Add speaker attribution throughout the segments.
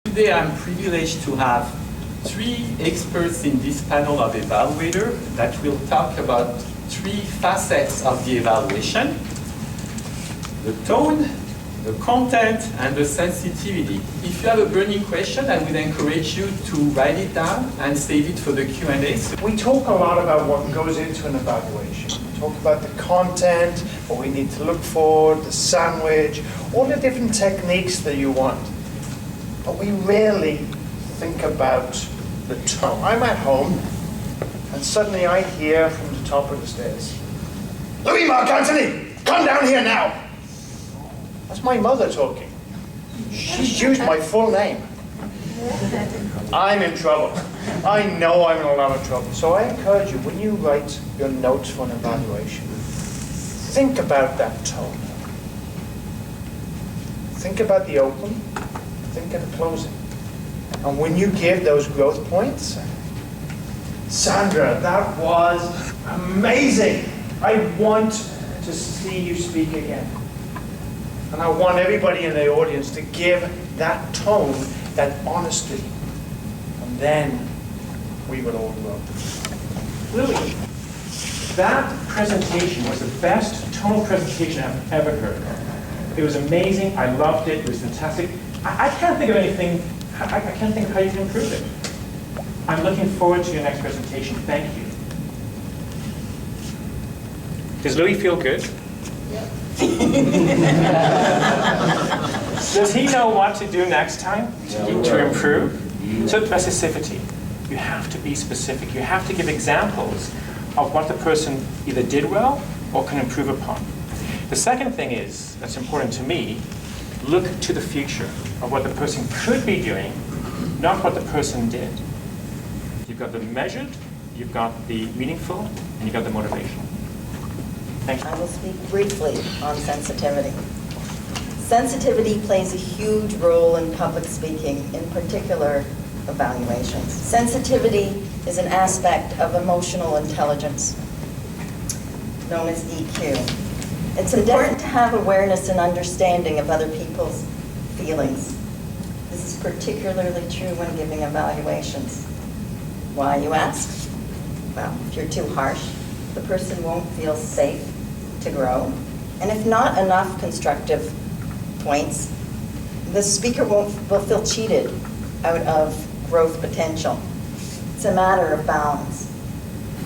Speaker 1: Today I'm privileged to have three experts in this panel of evaluators that will talk about three facets of the evaluation: the tone, the content, and the sensitivity. If you have a burning question, I would encourage you to write it down and save it for the Q&A.
Speaker 2: We talk a lot about what goes into an evaluation. We talk about the content, what we need to look for, the sandwich, all the different techniques that you want. But we rarely think about the tone. I'm at home, and suddenly I hear from the top of the stairs, "Louis Mark Anthony, come down here now." That's my mother talking. She's used my full name. I'm in trouble. I know I'm in a lot of trouble. So I encourage you, when you write your notes for an evaluation, think about that tone. Think about the open, think of the closing. And when you give those growth points, Sandra, that was amazing. I want to see you speak again. And I want everybody in the audience to give that tone, that honesty. And then we will all grow.
Speaker 3: Louis, that presentation was the best tonal presentation I've ever heard. It was amazing. I loved it. It was fantastic. I can't think of anything. I can't think of how you can improve it. I'm looking forward to your next presentation. Thank you. Does Louis feel good? Does he know what to do next time to improve? So specificity. You have to be specific. You have to give examples of what the person either did well or can improve upon. The second thing is, that's important to me, look to the future of what the person could be doing, not what the person did. You've got the measured, you've got the meaningful, and you've got the motivational. Thank you.
Speaker 4: I will speak briefly on sensitivity. Sensitivity plays a huge role in public speaking, in particular evaluations. Sensitivity is an aspect of emotional intelligence, known as EQ. It's important to have awareness and understanding of other people's feelings. This is particularly true when giving evaluations. Why, you ask? Well, if you're too harsh, the person won't feel safe to grow. And if not enough constructive points, the speaker will feel cheated out of growth potential. It's a matter of balance.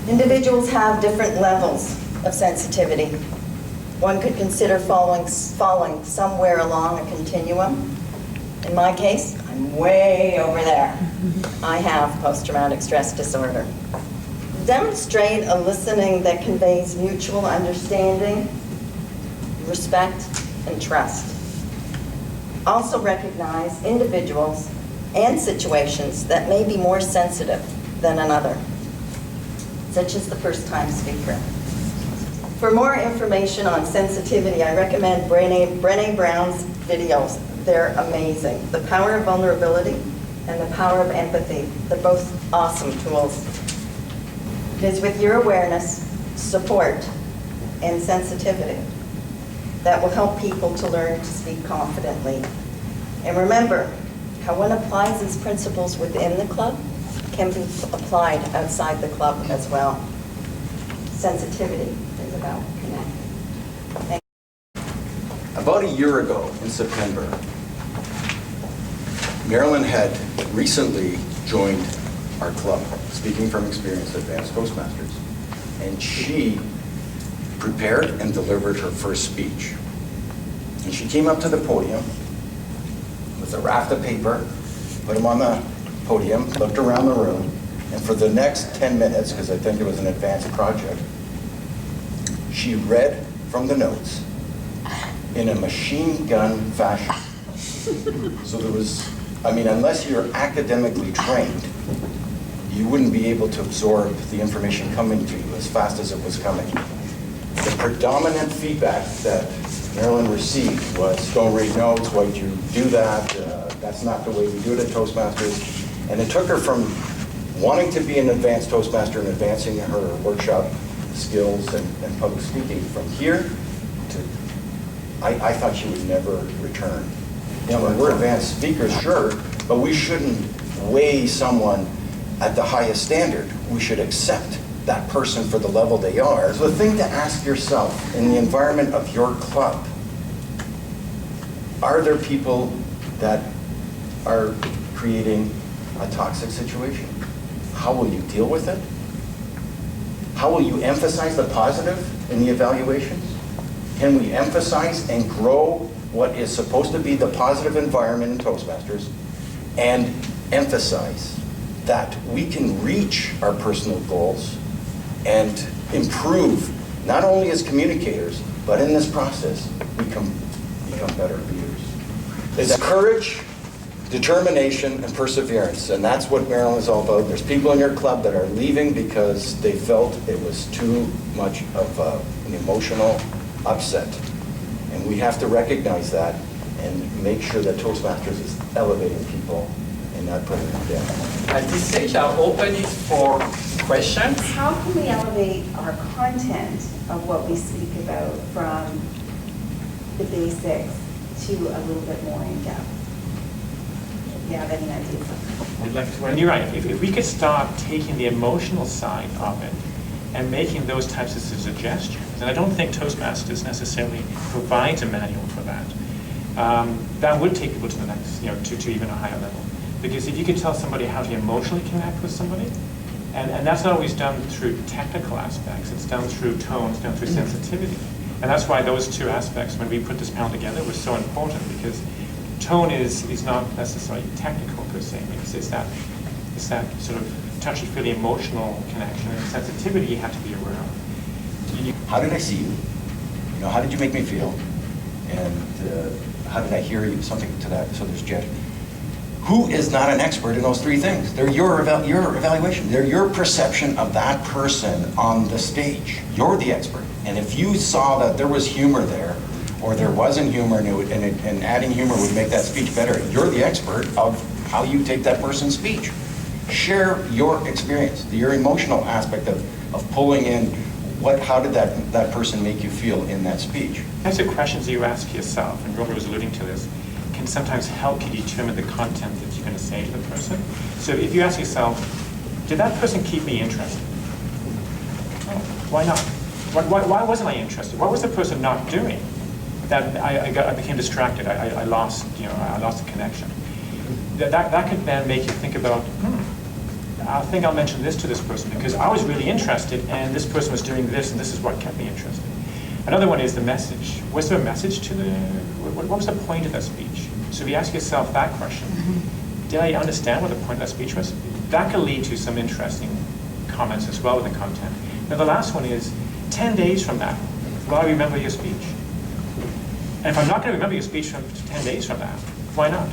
Speaker 4: Individuals have different levels of sensitivity. One could consider falling somewhere along a continuum. In my case, I'm way over there. I have post-traumatic stress disorder. Demonstrate a listening that conveys mutual understanding, respect, and trust. Also recognize individuals and situations that may be more sensitive than another, such as the first-time speaker. For more information on sensitivity, I recommend Brené Brown's videos. They're amazing. The Power of Vulnerability and The Power of Empathy. They're both awesome tools. It is with your awareness, support, and sensitivity that will help people to learn to speak confidently. And remember, how one applies these principles within the club can be applied outside the club as well. Sensitivity is about connecting. Thank you.
Speaker 5: About a year ago in September, Marilyn had recently joined our club, Speaking from Experience Advanced Toastmasters, and she prepared and delivered her first speech. And she came up to the podium with a raft of paper, put them on the podium, looked around the room, and for the next 10 minutes, because I think it was an advanced project, she read from the notes in a machine gun fashion. So there was, I mean, unless you're academically trained, you wouldn't be able to absorb the information coming to you as fast as it was coming. The predominant feedback that Marilyn received was, don't read notes, why'd you do that? That's not the way we do it at Toastmasters. And it took her from wanting to be an advanced Toastmaster and advancing her workshop skills and public speaking from here to, I thought she would never return. You know, when we're advanced speakers, sure, but we shouldn't weigh someone at the highest standard. We should accept that person for the level they are. So the thing to ask yourself in the environment of your club, are there people that are creating a toxic situation? How will you deal with it? How will you emphasize the positive in the evaluations? Can we emphasize and grow what is supposed to be the positive environment in Toastmasters and emphasize that we can reach our personal goals and improve not only as communicators, but in this process, become better leaders? It's courage, determination, and perseverance, and that's what Maryland is all about. There's people in your club that are leaving because they felt it was too much of an emotional upset. And we have to recognize that and make sure that Toastmasters is elevating people and not putting them down.
Speaker 1: At this stage, I'll open it for questions.
Speaker 6: How can we elevate our content of what we speak about from the basics to a little bit more in depth? If you have any ideas.
Speaker 3: I'd like to, and you're right, if we could start taking the emotional side of it and making those types of suggestions, and I don't think Toastmasters necessarily provides a manual for that, that would take people to the next, to even a higher level. Because if you could tell somebody how to emotionally connect with somebody, and that's not always done through technical aspects, it's done through tone, it's done through sensitivity. And that's why those two aspects, when we put this panel together, were so important, because tone is not necessarily technical per se. It's that sort of touchy-feely emotional connection, and sensitivity you have to be aware of.
Speaker 5: How did I see you? How did you make me feel? And how did I hear you? Something to that. So there's Jet. Who is not an expert in those three things? They're your evaluation. They're your perception of that person on the stage. You're the expert. And if you saw that there was humor there, or there wasn't humor, and adding humor would make that speech better, you're the expert of how you take that person's speech. Share your experience, your emotional aspect of pulling in how did that person make you feel in that speech?
Speaker 3: Types of questions you ask yourself, and Robert was alluding to this, can sometimes help you determine the content that you're going to say to the person. So if you ask yourself, did that person keep me interested? Oh, why not? Why wasn't I interested? What was the person not doing that I became distracted? I lost the connection. That could then make you think about, I think I'll mention this to this person because I was really interested and this person was doing this and this is what kept me interested. Another one is the message. Was there a message to what was the point of that speech? So if you ask yourself that question, did I understand what the point of that speech was? That can lead to some interesting comments as well in the content. Now the last one is, 10 days from now, will I remember your speech? And if I'm not going to remember your speech from 10 days from now, why not?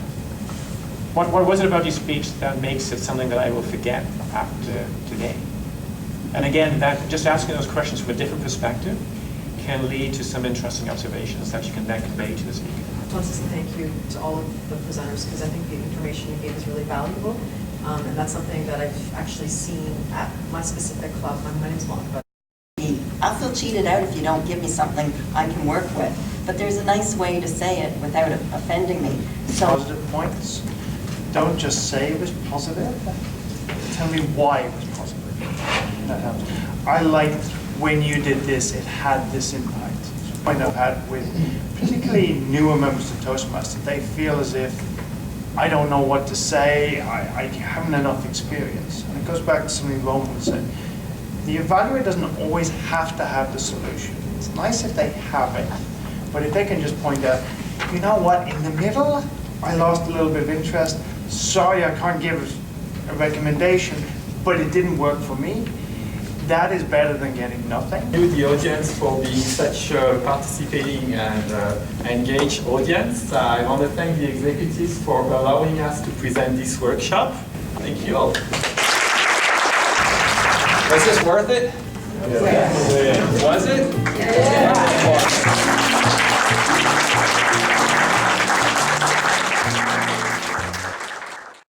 Speaker 3: What was it about your speech that makes it something that I will forget after today? And again, just asking those questions from a different perspective can lead to some interesting observations that you can then convey to the speaker.
Speaker 7: I want to say thank you to all of the presenters because I think the information you gave is really valuable. And that's something that I've actually seen at my specific club. My name's Monica.
Speaker 4: I'll feel cheated out if you don't give me something I can work with. But there's a nice way to say it without offending me. So,
Speaker 2: Positive points. Don't just say it was positive. Tell me why it was positive. That helps. I liked when you did this, it had this impact. It's a point I've had with particularly newer members of Toastmasters. They feel as if I don't know what to say, I haven't enough experience. And it goes back to something Roman said. The evaluator doesn't always have to have the solution. It's nice if they have it, but if they can just point out, you know what, in the middle, I lost a little bit of interest. Sorry, I can't give a recommendation, but it didn't work for me. That is better than getting nothing.
Speaker 1: Thank you, the audience, for being such a participating and engaged audience. I want to thank the executives for allowing us to present this workshop. Thank you all. Was this worth it? Yeah. Was it? Yeah.